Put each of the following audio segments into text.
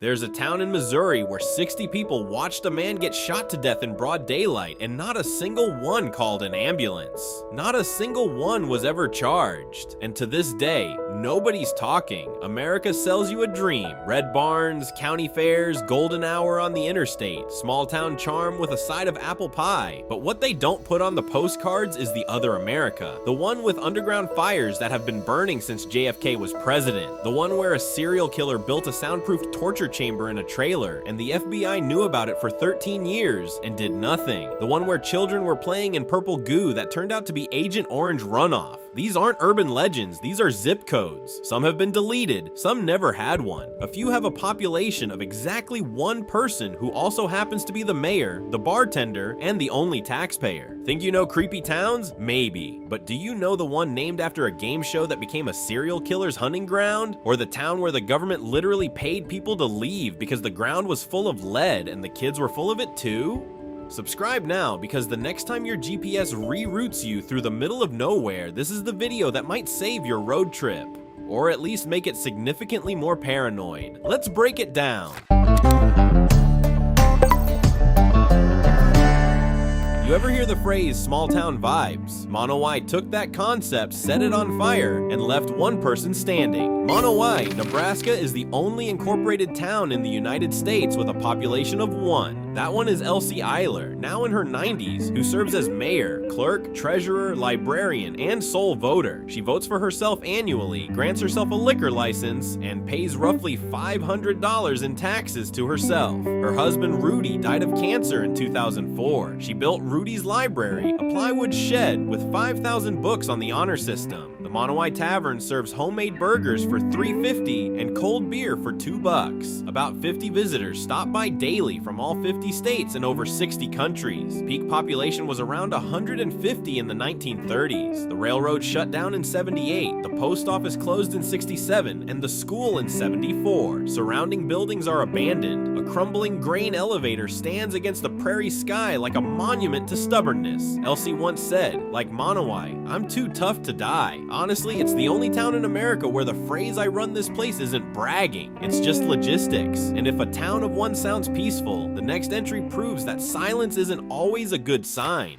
There's a town in Missouri where 60 people watched a man get shot to death in broad daylight, and not a single one called an ambulance. Not a single one was ever charged. And to this day, nobody's talking. America sells you a dream. Red barns, county fairs, golden hour on the interstate, small town charm with a side of apple pie. But what they don't put on the postcards is the other America. The one with underground fires that have been burning since JFK was president. The one where a serial killer built a soundproof torture chamber in a trailer, and the FBI knew about it for 13 years and did nothing. The one where children were playing in purple goo that turned out to be Agent Orange runoff. These aren't urban legends, these are zip codes. Some have been deleted, some never had one. A few have a population of exactly one person who also happens to be the mayor, the bartender, and the only taxpayer. Think you know creepy towns? Maybe. But do you know the one named after a game show that became a serial killer's hunting ground? Or the town where the government literally paid people to leave because the ground was full of lead and the kids were full of it too? Subscribe now, because the next time your GPS reroutes you through the middle of nowhere, this is the video that might save your road trip. Or at least make it significantly more paranoid. Let's break it down. You ever hear the phrase small town vibes? Monowi took that concept, set it on fire, and left one person standing. Monowi, Nebraska is the only incorporated town in the United States with a population of 1. That one is Elsie Eiler, now in her 90s, who serves as mayor, clerk, treasurer, librarian, and sole voter. She votes for herself annually, grants herself a liquor license, and pays roughly $500 in taxes to herself. Her husband Rudy died of cancer in 2004. She built Rudy's library, a plywood shed with 5,000 books on the honor system. The Monowi Tavern serves homemade burgers for $3.50 and cold beer for $2. About 50 visitors stop by daily from all 50 states and over 60 countries. Peak population was around 150 in the 1930s. The railroad shut down in 78, the post office closed in 67, and the school in 74. Surrounding buildings are abandoned. A crumbling grain elevator stands against the prairie sky like a monument to stubbornness. Elsie once said, like Monowi, "I'm too tough to die." Honestly, it's the only town in America where the phrase "I run this place" isn't bragging, it's just logistics. And if a town of 1 sounds peaceful, the next entry proves that silence isn't always a good sign.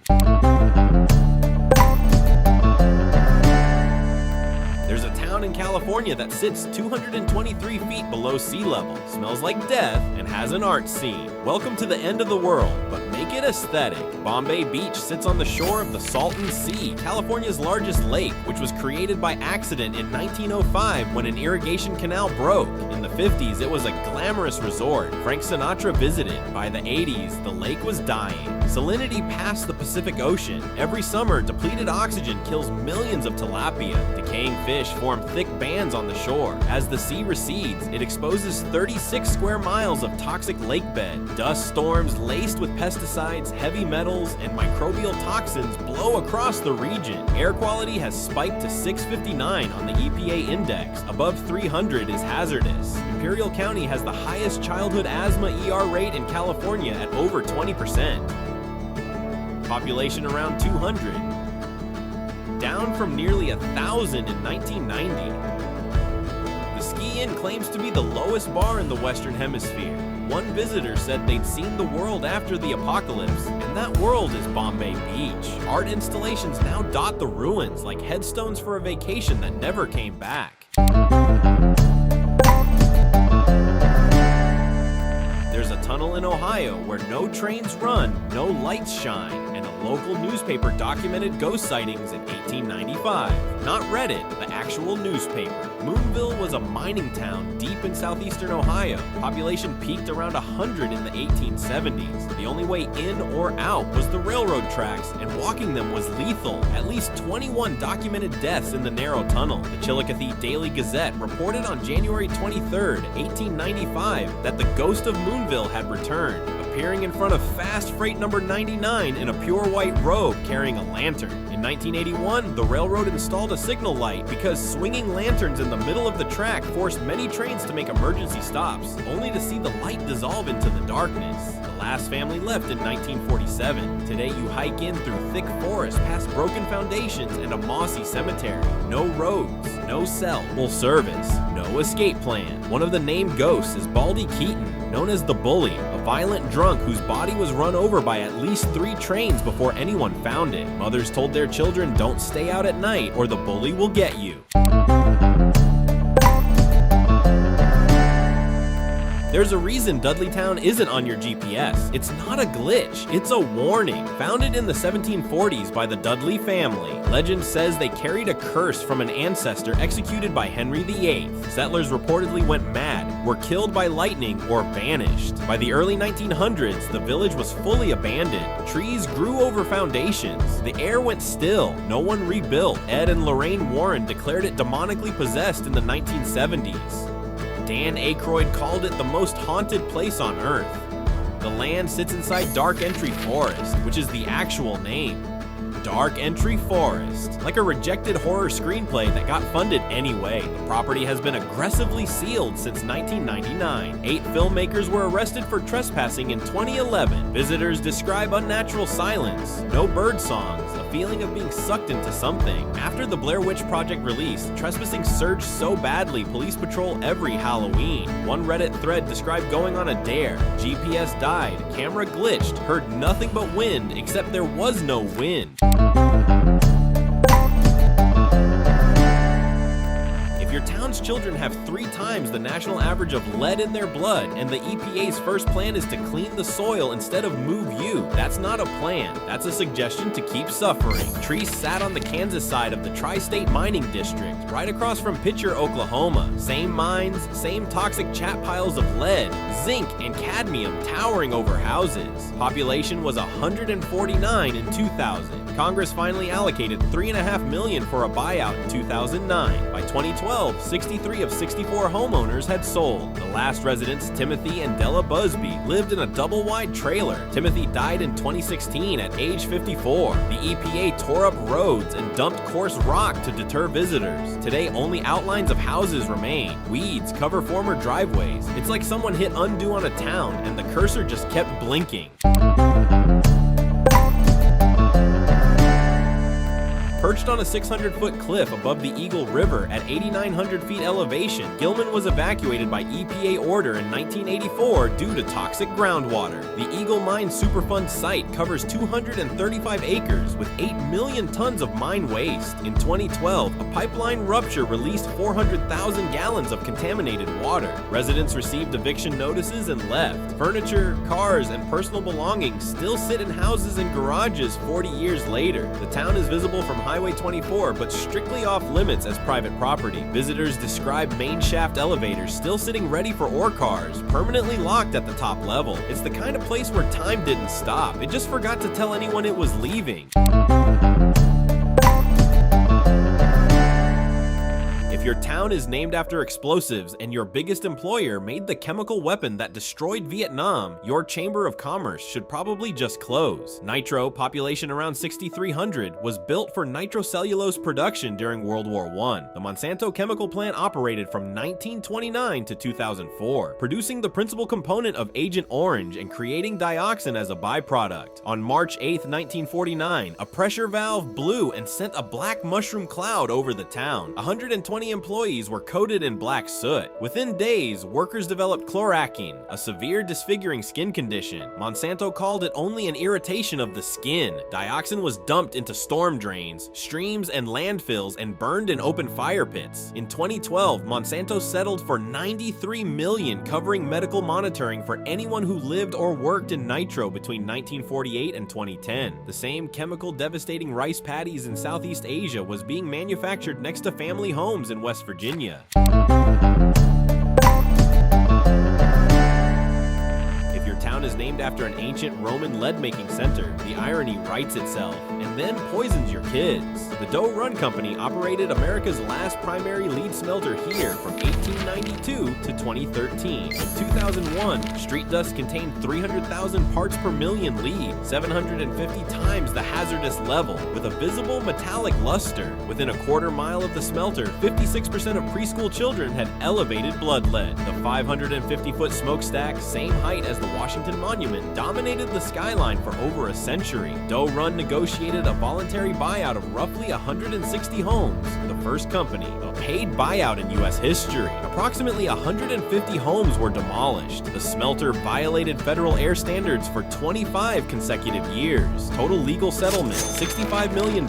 There's a town in California that sits 223 feet below sea level, smells like death, and has an art scene. Welcome to the end of the world, but make it aesthetic. Bombay Beach sits on the shore of the Salton Sea, California's largest lake, which was created by accident in 1905 when an irrigation canal broke. In the 50s, it was a glamorous resort. Frank Sinatra visited. By the 80s, the lake was dying. Salinity passed the Pacific Ocean. Every summer, depleted oxygen kills millions of tilapia. Decaying fish form thick bands on the shore. As the sea recedes, it exposes 36 square miles of toxic lake bed. Dust storms laced with pesticides, heavy metals, and microbial toxins blow across the region. Air quality has spiked to 659 on the EPA index. Above 300 is hazardous. Imperial County has the highest childhood asthma ER rate in California at over 20%. Population around 200. Down from nearly 1,000 in 1990. The Ski Inn claims to be the lowest bar in the Western Hemisphere. One visitor said they'd seen the world after the apocalypse, and that world is Bombay Beach. Art installations now dot the ruins like headstones for a vacation that never came back. There's a tunnel in Ohio where no trains run, no lights shine, and a local newspaper documented ghost sightings in 1895. Not Reddit, the actual newspaper. Moonville was a mining town deep in southeastern Ohio. Population peaked around 100 in the 1870s. The only way in or out was the railroad tracks, and walking them was lethal. At least 21 documented deaths in the narrow tunnel. The Chillicothe Daily Gazette reported on January 23, 1895, that the ghost of Moonville had returned, appearing in front of fast freight number 99 in a pure white robe carrying a lantern. In In 1981, the railroad installed a signal light because swinging lanterns in the middle of the track forced many trains to make emergency stops, only to see the light dissolve into the darkness. The last family left in 1947. Today you hike in through thick forest past broken foundations and a mossy cemetery. No roads, no cell service, no escape plan. One of the named ghosts is Baldy Keaton, known as the Bully, a violent drunk whose body was run over by at least 3 trains before anyone found it. Mothers told their children, don't stay out at night or the bully will get you. There's a reason Dudleytown isn't on your GPS. It's not a glitch, it's a warning. Founded in the 1740s by the Dudley family, legend says they carried a curse from an ancestor executed by Henry VIII. Settlers reportedly went mad, were killed by lightning, or banished. By the early 1900s, the village was fully abandoned. Trees grew over foundations. The air went still. No one rebuilt. Ed and Lorraine Warren declared it demonically possessed in the 1970s. Dan Aykroyd called it the most haunted place on Earth. The land sits inside Dark Entry Forest, which is the actual name. Dark Entry Forest. Like a rejected horror screenplay that got funded anyway, the property has been aggressively sealed since 1999. 8 filmmakers were arrested for trespassing in 2011. Visitors describe unnatural silence, no bird songs, a feeling of being sucked into something. After the Blair Witch Project release, trespassing surged so badly police patrol every Halloween. One Reddit thread described going on a dare. GPS died, camera glitched, heard nothing but wind, except there was no wind. If your town's children have 3 times the national average of lead in their blood, and the EPA's first plan is to clean the soil instead of move you, that's not a plan. That's a suggestion to keep suffering. Treece sat on the Kansas side of the Tri-State Mining District, right across from Picher, Oklahoma. Same mines, same toxic chat piles of lead, zinc, and cadmium towering over houses. Population was 149 in 2000. Congress finally allocated $3.5 million for a buyout in 2009. By 2012, 63 of 64 homeowners had sold. The last residents, Timothy and Della Busby, lived in a double-wide trailer. Timothy died in 2016 at age 54. The EPA tore up roads and dumped coarse rock to deter visitors. Today, only outlines of houses remain. Weeds cover former driveways. It's like someone hit undo on a town and the cursor just kept blinking. Perched on a 600-foot cliff above the Eagle River at 8,900 feet elevation, Gilman was evacuated by EPA order in 1984 due to toxic groundwater. The Eagle Mine Superfund site covers 235 acres with 8 million tons of mine waste. In 2012, a pipeline rupture released 400,000 gallons of contaminated water. Residents received eviction notices and left. Furniture, cars, and personal belongings still sit in houses and garages 40 years later. The town is visible from Highway 24, but strictly off limits as private property. Visitors describe main shaft elevators still sitting ready for ore cars, permanently locked at the top level. It's the kind of place where time didn't stop. It just forgot to tell anyone it was leaving. If your town is named after explosives and your biggest employer made the chemical weapon that destroyed Vietnam, your Chamber of Commerce should probably just close. Nitro, population around 6,300, was built for nitrocellulose production during World War I. The Monsanto chemical plant operated from 1929 to 2004, producing the principal component of Agent Orange and creating dioxin as a byproduct. On March 8, 1949, a pressure valve blew and sent a black mushroom cloud over the town. 120 employees were coated in black soot. Within days, workers developed chloracine, a severe disfiguring skin condition. Monsanto called it only an irritation of the skin. Dioxin was dumped into storm drains, streams, and landfills and burned in open fire pits. In 2012, Monsanto settled for $93 million, covering medical monitoring for anyone who lived or worked in Nitro between 1948 and 2010. The same chemical devastating rice paddies in Southeast Asia was being manufactured next to family homes in West Virginia. If your town is is named after an ancient Roman lead-making center, the irony writes itself, and then poisons your kids. The Doe Run Company operated America's last primary lead smelter here from 1892 to 2013. In 2001, street dust contained 300,000 parts per million lead, 750 times the hazardous level, with a visible metallic luster. Within a quarter mile of the smelter, 56% of preschool children had elevated blood lead. The 550-foot smokestack, same height as the Washington Monument, dominated the skyline for over a century. Doe Run negotiated a voluntary buyout of roughly 160 homes, the first company, a paid buyout in U.S. history. Approximately 150 homes were demolished. The smelter violated federal air standards for 25 consecutive years. Total legal settlement, $65 million.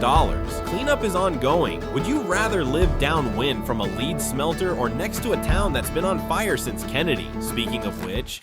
Cleanup is ongoing. Would you rather live downwind from a lead smelter or next to a town that's been on fire since Kennedy? Speaking of which,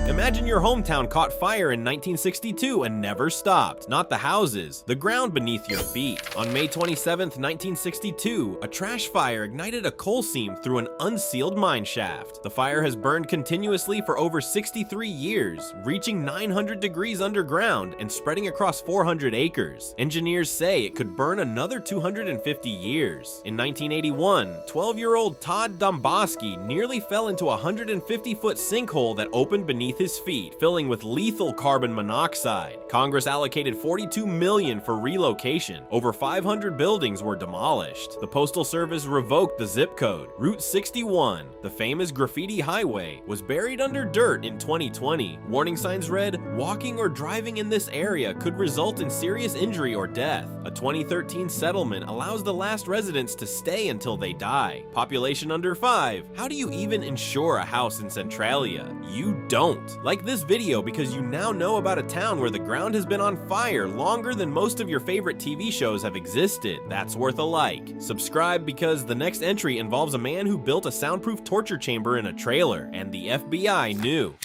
imagine your hometown caught fire in 1962 and never stopped. Not the houses, the ground beneath your feet. On May 27, 1962, a trash fire ignited a coal seam through an unsealed mine shaft. The fire has burned continuously for over 63 years, reaching 900 degrees underground and spreading across 400 acres. Engineers say it could burn another 250 years. In 1981, 12-year-old Todd Domboski nearly fell into a 150-foot sinkhole that opened beneath his feet, filling with lethal carbon monoxide. Congress allocated $42 million for relocation. Over 500 buildings were demolished. The Postal Service revoked the zip code. Route 61, the famous graffiti highway, was buried under dirt in 2020. Warning signs read, "Walking or driving in this area could result in serious injury or death." A 2013 settlement allows the last residents to stay until they die. Population under 5. How do you even insure a house in Centralia? You don't. Like this video because you now know about a town where the ground has been on fire longer than most of your favorite TV shows have existed. That's worth a like. Subscribe because the next entry involves a man who built a soundproof torture chamber in a trailer, and the FBI knew.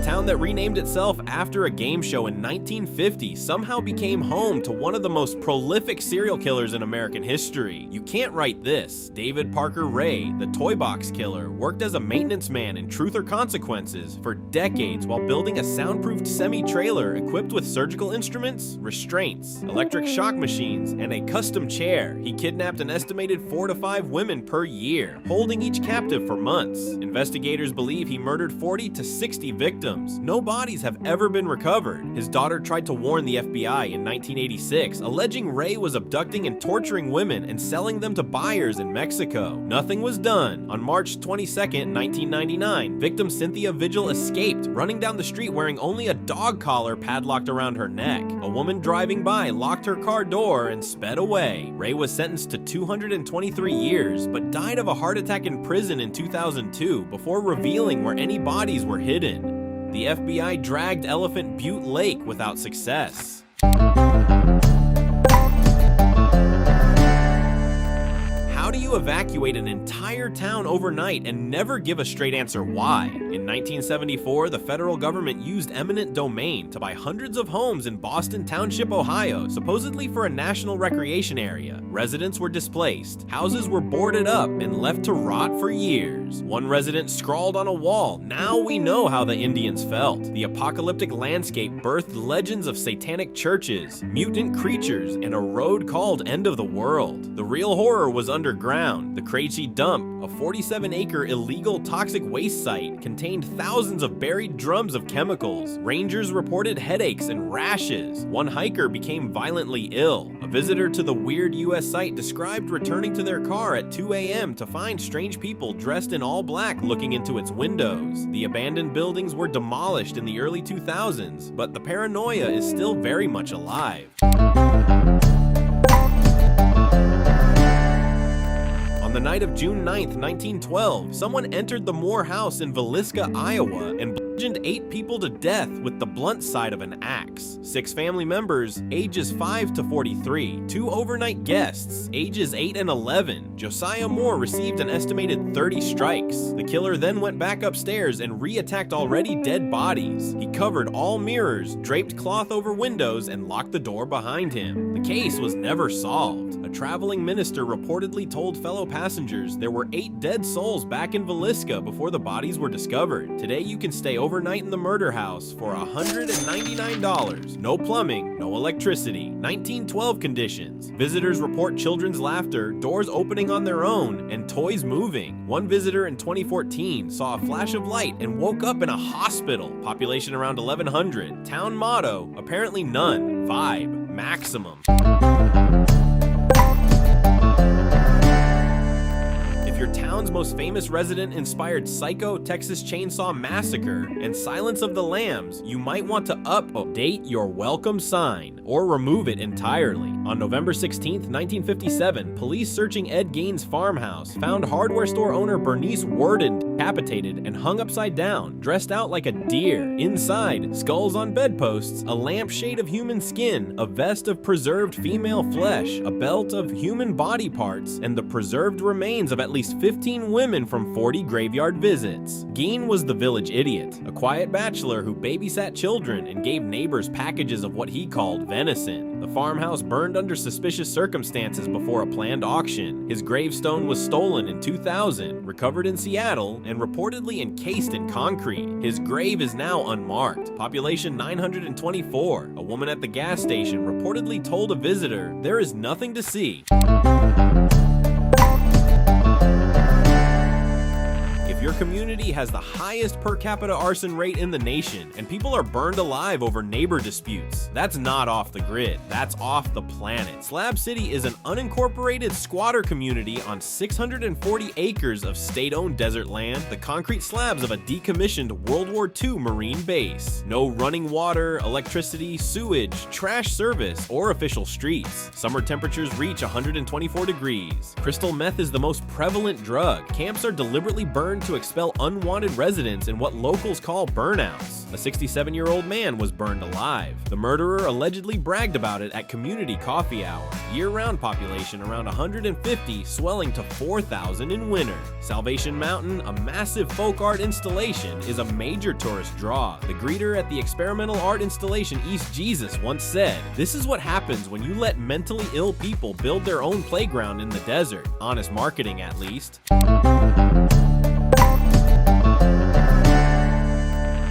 Town that renamed itself after a game show in 1950 somehow became home to one of the most prolific serial killers in American history. You can't write this. David Parker Ray, the toy box killer, worked as a maintenance man in Truth or Consequences for decades while building a soundproofed semi-trailer equipped with surgical instruments, restraints, electric shock machines, and a custom chair. He kidnapped an estimated 4 to 5 women per year, holding each captive for months. Investigators believe he murdered 40 to 60 victims. No bodies have ever been recovered. His daughter tried to warn the FBI in 1986, alleging Ray was abducting and torturing women and selling them to buyers in Mexico. Nothing was done. On March 22, 1999, victim Cynthia Vigil escaped, running down the street wearing only a dog collar padlocked around her neck. A woman driving by locked her car door and sped away. Ray was sentenced to 223 years, but died of a heart attack in prison in 2002 before revealing where any bodies were hidden. The FBI dragged Elephant Butte Lake without success. How do you evacuate an entire town overnight and never give a straight answer why? In 1974, the federal government used eminent domain to buy hundreds of homes in Boston Township, Ohio, supposedly for a national recreation area. Residents were displaced, houses were boarded up and left to rot for years. One resident scrawled on a wall, "Now we know how the Indians felt." The apocalyptic landscape birthed legends of satanic churches, mutant creatures, and a road called End of the World. The real horror was underground. The Treece dump, a 47-acre illegal toxic waste site, contained thousands of buried drums of chemicals. Rangers reported headaches and rashes. One hiker became violently ill. A visitor to the weird U.S. site described returning to their car at 2 a.m. to find strange people dressed in all black looking into its windows. The abandoned buildings were demolished in the early 2000s, but the paranoia is still very much alive. On the night of June 9, 1912, someone entered the Moore house in Villisca, Iowa, and bludgeoned 8 people to death with the blunt side of an axe. 6 family members, ages 5 to 43. 2 overnight guests, ages 8 and 11. Josiah Moore received an estimated 30 strikes. The killer then went back upstairs and re-attacked already dead bodies. He covered all mirrors, draped cloth over windows, and locked the door behind him. The case was never solved. A traveling minister reportedly told fellow passengers there were 8 dead souls back in Villisca before the bodies were discovered. Today you can stay overnight in the murder house for $199. No plumbing, no electricity. 1912 conditions. Visitors report children's laughter, doors opening on their own, and toys moving. One visitor in 2014 saw a flash of light and woke up in a hospital. Population around 1,100. Town motto, apparently none. Vibe, maximum. If your town's most famous resident inspired Psycho, Texas Chainsaw Massacre, and Silence of the Lambs, you might want to update your welcome sign or remove it entirely. On November 16, 1957, police searching Ed Gaines' farmhouse found hardware store owner Bernice Worden decapitated and hung upside down, dressed out like a deer. Inside, skulls on bedposts, a lampshade of human skin, a vest of preserved female flesh, a belt of human body parts, and the preserved remains of at least 15 women from 40 graveyard visits. Geen was the village idiot, a quiet bachelor who babysat children and gave neighbors packages of what he called venison. The farmhouse burned under suspicious circumstances before a planned auction. His gravestone was stolen in 2000, recovered in Seattle, and reportedly encased in concrete. His grave is now unmarked. Population 924. A woman at the gas station reportedly told a visitor, "There is nothing to see." If your community has the highest per capita arson rate in the nation, and people are burned alive over neighbor disputes, that's not off the grid, that's off the planet. Slab City is an unincorporated squatter community on 640 acres of state-owned desert land, the concrete slabs of a decommissioned World War II Marine base. No running water, electricity, sewage, trash service, or official streets. Summer temperatures reach 124 degrees. Crystal meth is the most prevalent drug. Camps are deliberately burned to expel unwanted residents in what locals call burnouts. A 67-year-old man was burned alive. The murderer allegedly bragged about it at community coffee hour. Year-round population around 150, swelling to 4,000 in winter. Salvation Mountain, a massive folk art installation, is a major tourist draw. The greeter at the experimental art installation East Jesus once said, "This is what happens when you let mentally ill people build their own playground in the desert." Honest marketing, at least.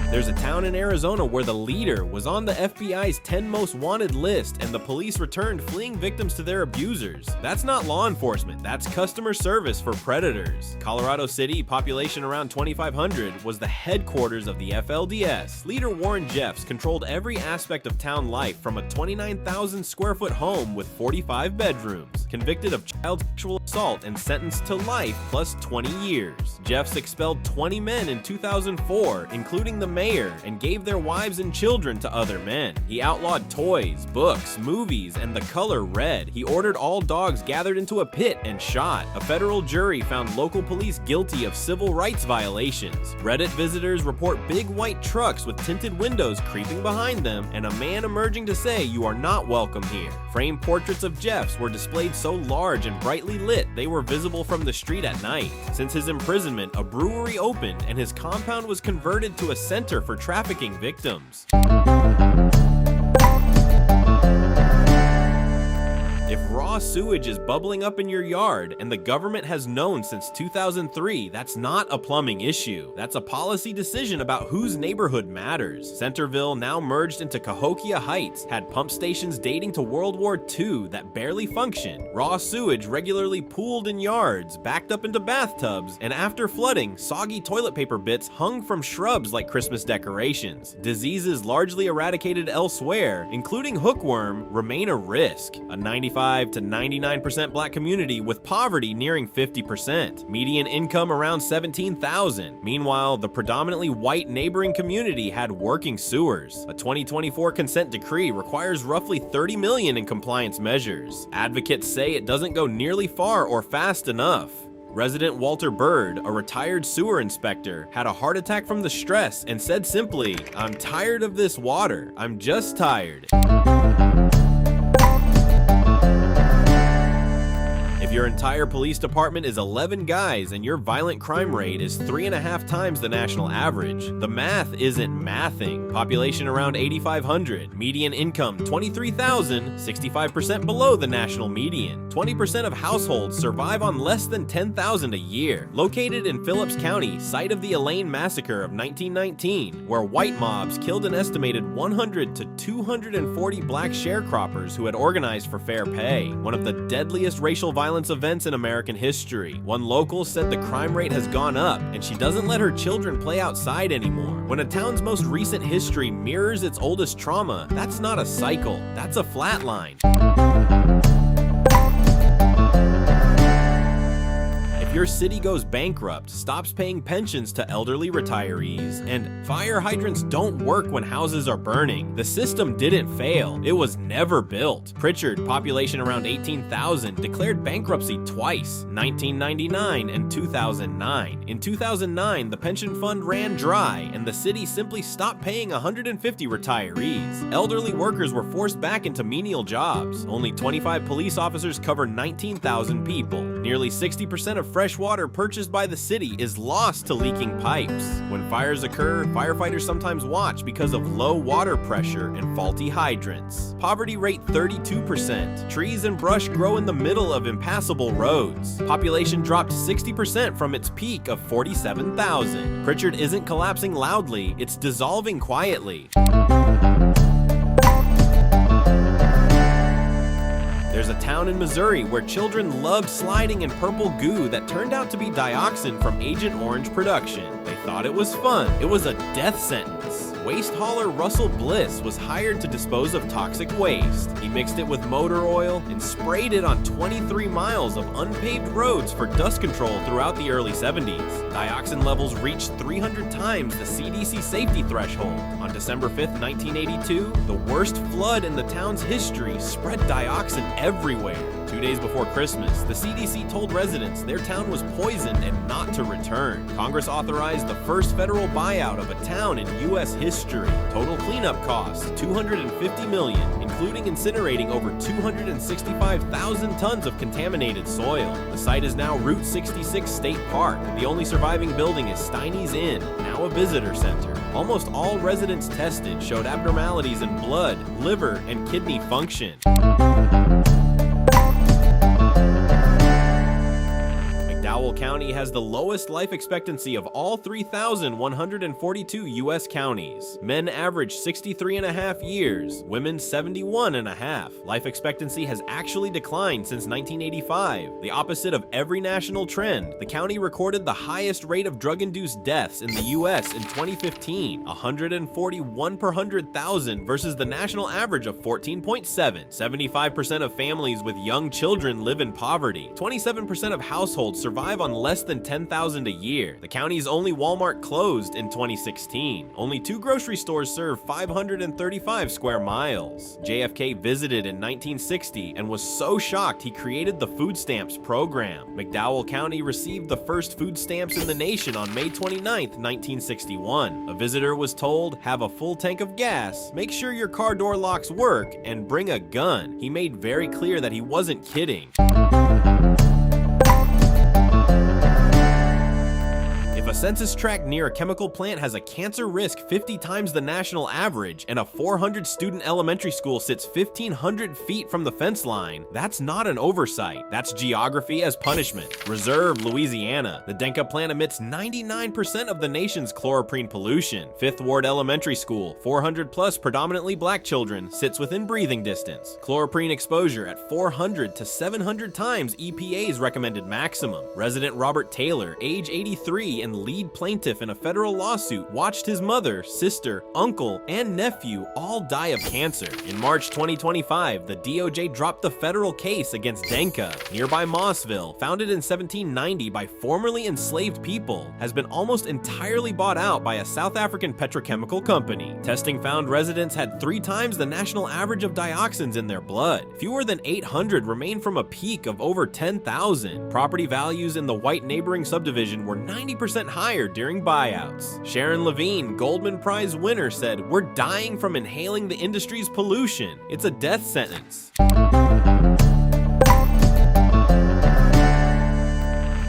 There's a town in Arizona where the leader was on the FBI's 10 most wanted list and the police returned fleeing victims to their abusers. That's not law enforcement, that's customer service for predators. Colorado City, population around 2,500, was the headquarters of the FLDS. Leader Warren Jeffs controlled every aspect of town life from a 29,000 square foot home with 45 bedrooms. Convicted of child sexual assault and sentenced to life plus 20 years. Jeffs expelled 20 men in 2004, including the mayor, and gave their wives and children to other men. He outlawed toys, books, movies, and the color red. He ordered all dogs gathered into a pit and shot. A federal jury found local police guilty of civil rights violations. Reddit visitors report big white trucks with tinted windows creeping behind them, and a man emerging to say you are not welcome here. Framed portraits of Jeffs were displayed so large and brightly lit they were visible from the street at night. Since his imprisonment, a brewery opened and his compound was converted to a center for trafficking victims. If raw sewage is bubbling up in your yard, and the government has known since 2003, that's not a plumbing issue. That's a policy decision about whose neighborhood matters. Centerville, now merged into Cahokia Heights, had pump stations dating to World War II that barely function. Raw sewage regularly pooled in yards, backed up into bathtubs, and after flooding, soggy toilet paper bits hung from shrubs like Christmas decorations. Diseases largely eradicated elsewhere, including hookworm, remain a risk. A 95 to 99% black community with poverty nearing 50%. Median income around $17,000. Meanwhile, the predominantly white neighboring community had working sewers. A 2024 consent decree requires roughly $30 million in compliance measures. Advocates say it doesn't go nearly far or fast enough. Resident Walter Bird, a retired sewer inspector, had a heart attack from the stress and said simply, "I'm tired of this water. I'm just tired." If your entire police department is 11 guys and your violent crime rate is 3.5 times the national average, the math isn't mathing. Population around 8,500, median income 23,000, 65% below the national median. 20% of households survive on less than 10,000 a year. Located in Phillips County, site of the Elaine Massacre of 1919, where white mobs killed an estimated 100 to 240 black sharecroppers who had organized for fair pay. One of the deadliest racial violence events in American history. One local said the crime rate has gone up and she doesn't let her children play outside anymore. When a town's most recent history mirrors its oldest trauma, that's not a cycle, that's a flat line. Your city goes bankrupt, stops paying pensions to elderly retirees, and fire hydrants don't work when houses are burning. The system didn't fail, it was never built. Prichard, population around 18,000, declared bankruptcy twice, 1999 and 2009. In 2009, the pension fund ran dry, and the city simply stopped paying 150 retirees. Elderly workers were forced back into menial jobs. Only 25 police officers cover 19,000 people. Nearly 60% of fresh water purchased by the city is lost to leaking pipes. When fires occur, firefighters sometimes watch because of low water pressure and faulty hydrants. Poverty rate 32%. Trees and brush grow in the middle of impassable roads. Population dropped 60% from its peak of 47,000. Prichard isn't collapsing loudly, it's dissolving quietly. There's a town in Missouri where children loved sliding in purple goo that turned out to be dioxin from Agent Orange production. They thought it was fun. It was a death sentence. Waste hauler Russell Bliss was hired to dispose of toxic waste. He mixed it with motor oil and sprayed it on 23 miles of unpaved roads for dust control throughout the early 70s. Dioxin levels reached 300 times the CDC safety threshold. On December 5th, 1982, the worst flood in the town's history spread dioxin everywhere. 2 days before Christmas, the CDC told residents their town was poisoned and not to return. Congress authorized the first federal buyout of a town in U.S. history. Total cleanup costs $250 million, including incinerating over 265,000 tons of contaminated soil. The site is now Route 66 State Park. The only surviving building is Steiny's Inn, now a visitor center. Almost all residents tested showed abnormalities in blood, liver, and kidney function. McDowell County has the lowest life expectancy of all 3,142 U.S. counties. Men average 63.5 years, women 71.5. Life expectancy has actually declined since 1985. The opposite of every national trend, the county recorded the highest rate of drug-induced deaths in the U.S. in 2015, 141 per 100,000 versus the national average of 14.7. 75% of families with young children live in poverty. 27% of households survive on less than $10,000 a year. The county's only Walmart closed in 2016. Only 2 grocery stores serve 535 square miles. JFK visited in 1960 and was so shocked he created the food stamps program. McDowell County received the first food stamps in the nation on May 29, 1961. A visitor was told, "Have a full tank of gas, make sure your car door locks work, and bring a gun." He made very clear that he wasn't kidding. If a census tract near a chemical plant has a cancer risk 50 times the national average, and a 400-student elementary school sits 1,500 feet from the fence line, that's not an oversight. That's geography as punishment. Reserve, Louisiana. The Denka plant emits 99% of the nation's chloroprene pollution. Fifth Ward Elementary School, 400-plus predominantly black children, sits within breathing distance. Chloroprene exposure at 400 to 700 times EPA's recommended maximum. Resident Robert Taylor, age 83, in and lead plaintiff in a federal lawsuit, watched his mother, sister, uncle, and nephew all die of cancer. In March 2025, the DOJ dropped the federal case against Denka. Nearby Mossville, founded in 1790 by formerly enslaved people, has been almost entirely bought out by a South African petrochemical company. Testing found residents had 3 times the national average of dioxins in their blood. Fewer than 800 remain from a peak of over 10,000. Property values in the white neighboring subdivision were 90% higher during buyouts. Sharon Levine, Goldman Prize winner, said, "We're dying from inhaling the industry's pollution. It's a death sentence."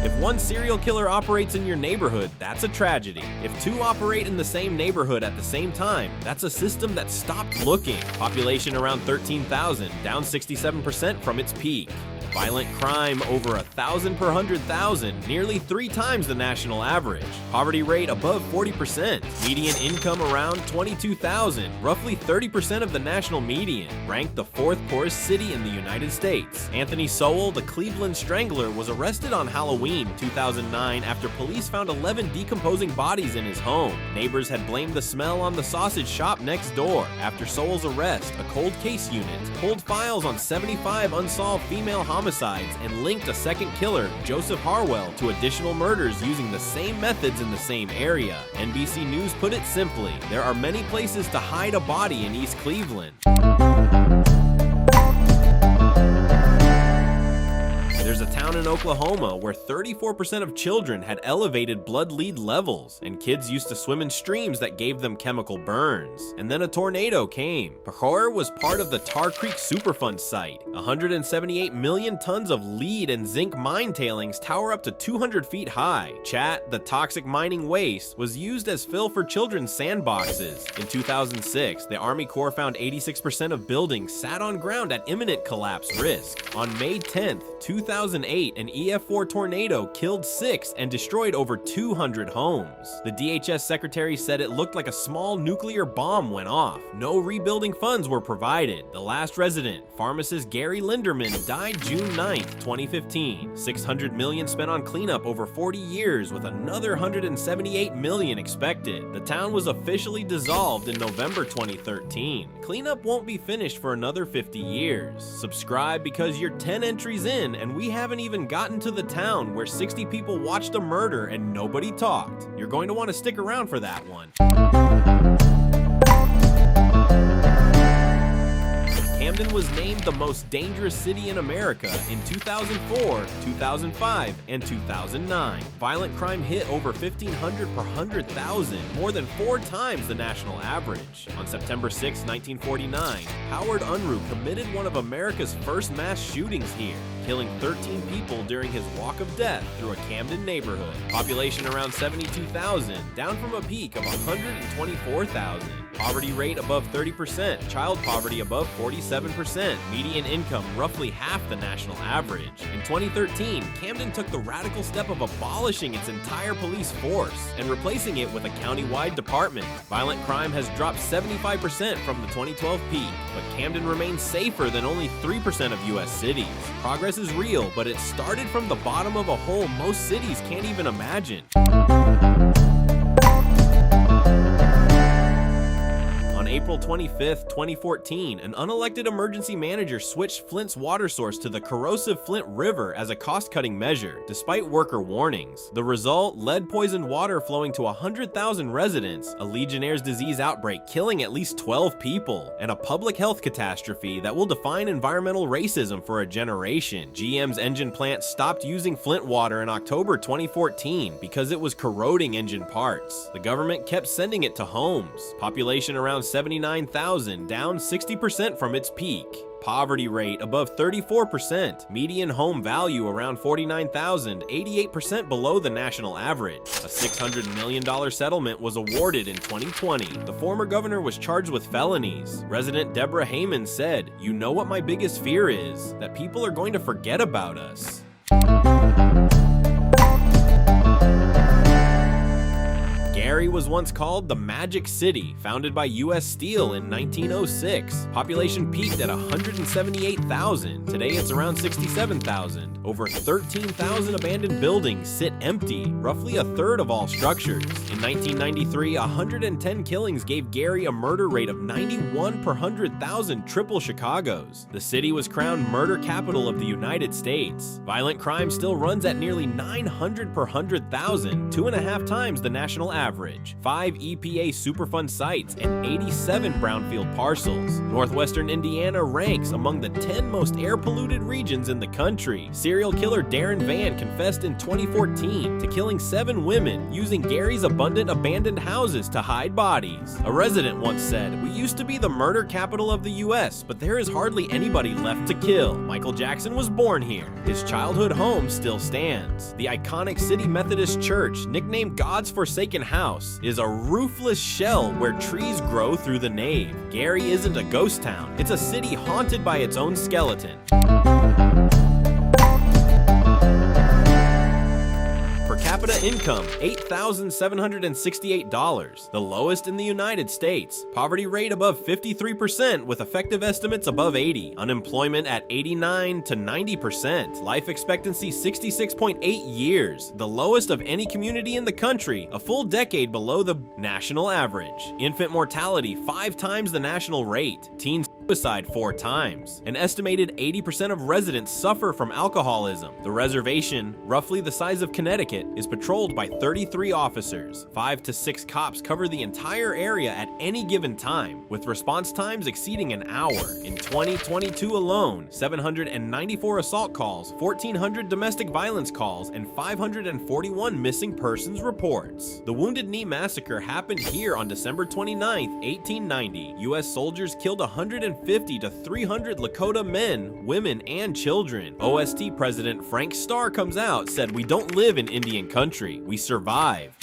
If one serial killer operates in your neighborhood, that's a tragedy. If 2 operate in the same neighborhood at the same time, that's a system that stopped looking. Population around 13,000, down 67% from its peak. Violent crime over 1,000 per 100,000, nearly 3 times the national average. Poverty rate above 40%. Median income around 22,000, roughly 30% of the national median. Ranked the 4th poorest city in the United States. Anthony Sowell, the Cleveland Strangler, was arrested on Halloween 2009 after police found 11 decomposing bodies in his home. Neighbors had blamed the smell on the sausage shop next door. After Sowell's arrest, a cold case unit pulled files on 75 unsolved female homicides and linked a second killer, Joseph Harwell, to additional murders using the same methods in the same area. NBC News put it simply, there are many places to hide a body in East Cleveland. There's a town in Oklahoma where 34% of children had elevated blood lead levels, and kids used to swim in streams that gave them chemical burns. And then a tornado came. Picher was part of the Tar Creek Superfund site. 178 million tons of lead and zinc mine tailings tower up to 200 feet high. Chat, the toxic mining waste, was used as fill for children's sandboxes. In 2006, the Army Corps found 86% of buildings sat on ground at imminent collapse risk. On May 10th, 2008, an EF4 tornado killed 6 and destroyed over 200 homes. The DHS secretary said it looked like a small nuclear bomb went off. No rebuilding funds were provided. The last resident, pharmacist Gary Linderman, died June 9th, 2015. $600 million spent on cleanup over 40 years, with another $178 million expected. The town was officially dissolved in November 2013. Cleanup won't be finished for another 50 years. Subscribe because you're 10 entries in and we haven't even gotten to the town where 60 people watched a murder and nobody talked. You're going to want to stick around for that one. Camden was named the most dangerous city in America in 2004, 2005, and 2009. Violent crime hit over 1,500 per 100,000, more than 4 times the national average. On September 6, 1949, Howard Unruh committed one of America's first mass shootings here, killing 13 people during his walk of death through a Camden neighborhood. Population around 72,000, down from a peak of 124,000. Poverty rate above 30%, child poverty above 47%, median income roughly half the national average. In 2013, Camden took the radical step of abolishing its entire police force and replacing it with a county-wide department. Violent crime has dropped 75% from the 2012 peak, but Camden remains safer than only 3% of U.S. cities. Progress is real, but it started from the bottom of a hole most cities can't even imagine. On April 25th, 2014, an unelected emergency manager switched Flint's water source to the corrosive Flint River as a cost-cutting measure, despite worker warnings. The result? Lead-poisoned water flowing to 100,000 residents, a Legionnaire's disease outbreak killing at least 12 people, and a public health catastrophe that will define environmental racism for a generation. GM's engine plant stopped using Flint water in October 2014 because it was corroding engine parts. The government kept sending it to homes. Population around 79,000, down 60% from its peak. Poverty rate above 34%. Median home value around $49,000, 88% below the national average. A $600 million settlement was awarded in 2020. The former governor was charged with felonies. Resident Deborah Heyman said, "You know what my biggest fear is? That people are going to forget about us." Gary was once called the Magic City, founded by U.S. Steel in 1906. Population peaked at 178,000. Today it's around 67,000. Over 13,000 abandoned buildings sit empty, roughly a third of all structures. In 1993, 110 killings gave Gary a murder rate of 91 per 100,000, triple Chicago's. The city was crowned murder capital of the United States. Violent crime still runs at nearly 900 per 100,000, 2.5 times the national average. 5 EPA Superfund sites and 87 brownfield parcels. Northwestern Indiana ranks among the 10 most air-polluted regions in the country. Serial killer Darren Vann confessed in 2014 to killing 7 women using Gary's abundant abandoned houses to hide bodies. A resident once said, "We used to be the murder capital of the US, but there is hardly anybody left to kill." Michael Jackson was born here. His childhood home still stands. The iconic City Methodist Church, nicknamed God's Forsaken House, is a roofless shell where trees grow through the nave. Gary isn't a ghost town. It's a city haunted by its own skeleton. Per capita income, $8,768, the lowest in the United States. Poverty rate above 53% with effective estimates above 80. Unemployment at 89 to 90%. Life expectancy 66.8 years, the lowest of any community in the country, a full decade below the national average. Infant mortality 5 times the national rate. Teen suicide 4 times. An estimated 80% of residents suffer from alcoholism. The reservation, roughly the size of Connecticut, is patrolled by 33 officers. 5 to 6 cops cover the entire area at any given time, with response times exceeding an hour. In 2022 alone, 794 assault calls, 1,400 domestic violence calls, and 541 missing persons reports. The Wounded Knee Massacre happened here on December 29, 1890. U.S. soldiers killed 150 to 300 Lakota men, women, and children. OST President Frank Starr comes out, said, "We don't live in Indian country, we survive."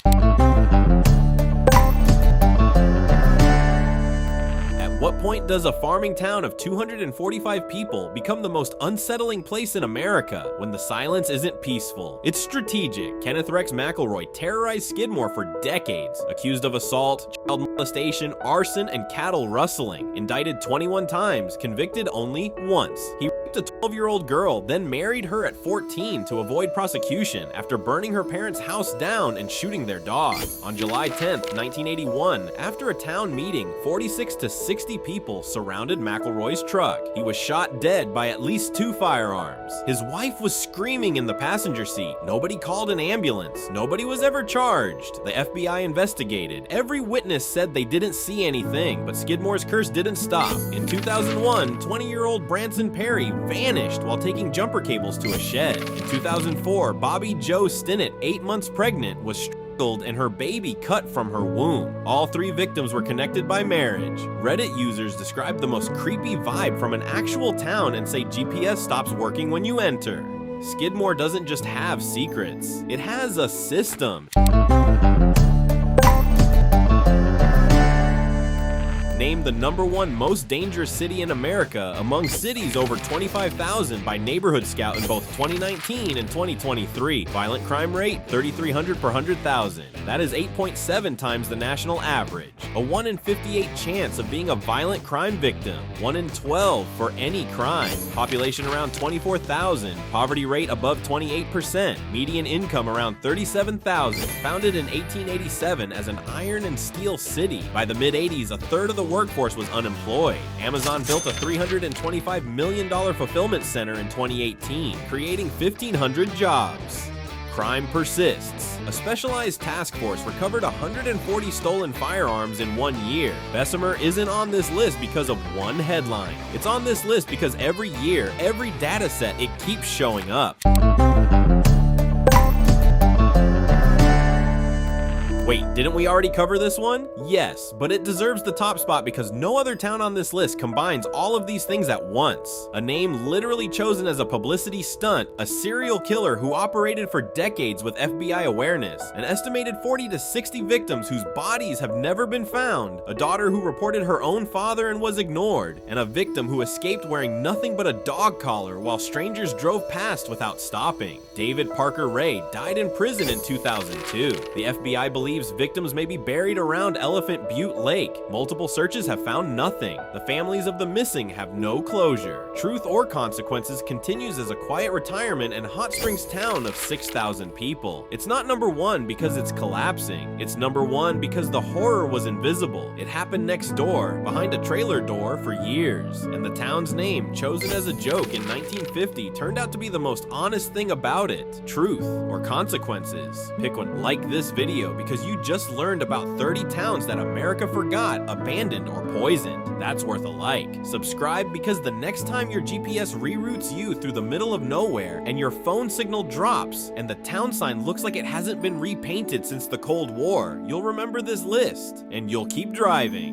At what point does a farming town of 245 people become the most unsettling place in America? When the silence isn't peaceful. It's strategic. Kenneth Rex McElroy terrorized Skidmore for decades, accused of assault, child molestation, arson, and cattle rustling. Indicted 21 times, convicted only once. He raped a 12-year-old girl, then married her at 14 to avoid prosecution after burning her parents' house down and shooting their dog. On July 10th, 1981, after a town meeting, 46 to 60 people surrounded McElroy's truck. He was shot dead by at least 2 firearms. His wife was screaming in the passenger seat. Nobody called an ambulance. Nobody was ever charged. The FBI investigated. Every witness said they didn't see anything, but Skidmore's curse didn't stop. In 2001, 20-year-old Branson Perry vanished while taking jumper cables to a shed. In 2004, Bobby Jo Stinnett, 8 months pregnant, was strangled and her baby cut from her womb. All 3 victims were connected by marriage. Reddit users describe the most creepy vibe from an actual town and say GPS stops working when you enter. Skidmore doesn't just have secrets, it has a system. Named the #1 most dangerous city in America among cities over 25,000 by Neighborhood Scout in both 2019 and 2023. Violent crime rate 3,300 per 100,000. That is 8.7 times the national average. A 1 in 58 chance of being a violent crime victim. 1 in 12 for any crime. Population around 24,000. Poverty rate above 28%. Median income around 37,000. Founded in 1887 as an iron and steel city. By the mid-80s, a third of the workforce was unemployed. Amazon built a $325 million fulfillment center in 2018, creating 1,500 jobs. Crime persists. A specialized task force recovered 140 stolen firearms in 1 year. Bessemer isn't on this list because of one headline. It's on this list because every year, every data set, it keeps showing up. Wait, didn't we already cover this one? Yes, but it deserves the top spot because no other town on this list combines all of these things at once. A name literally chosen as a publicity stunt, a serial killer who operated for decades with FBI awareness, an estimated 40 to 60 victims whose bodies have never been found, a daughter who reported her own father and was ignored, and a victim who escaped wearing nothing but a dog collar while strangers drove past without stopping. David Parker Ray died in prison in 2002. The FBI believes believes victims may be buried around Elephant Butte Lake. Multiple searches have found nothing. The families of the missing have no closure. Truth or Consequences continues as a quiet retirement and hot springs town of 6,000 people. It's not number one because it's collapsing. It's number one because the horror was invisible. It happened next door, behind a trailer door for years. And the town's name, chosen as a joke in 1950, turned out to be the most honest thing about it. Truth or Consequences. Pick one. Like this video because you just learned about 30 towns that America forgot, abandoned, or poisoned. That's worth a like. Subscribe because the next time your GPS reroutes you through the middle of nowhere and your phone signal drops and the town sign looks like it hasn't been repainted since the Cold War, you'll remember this list and you'll keep driving.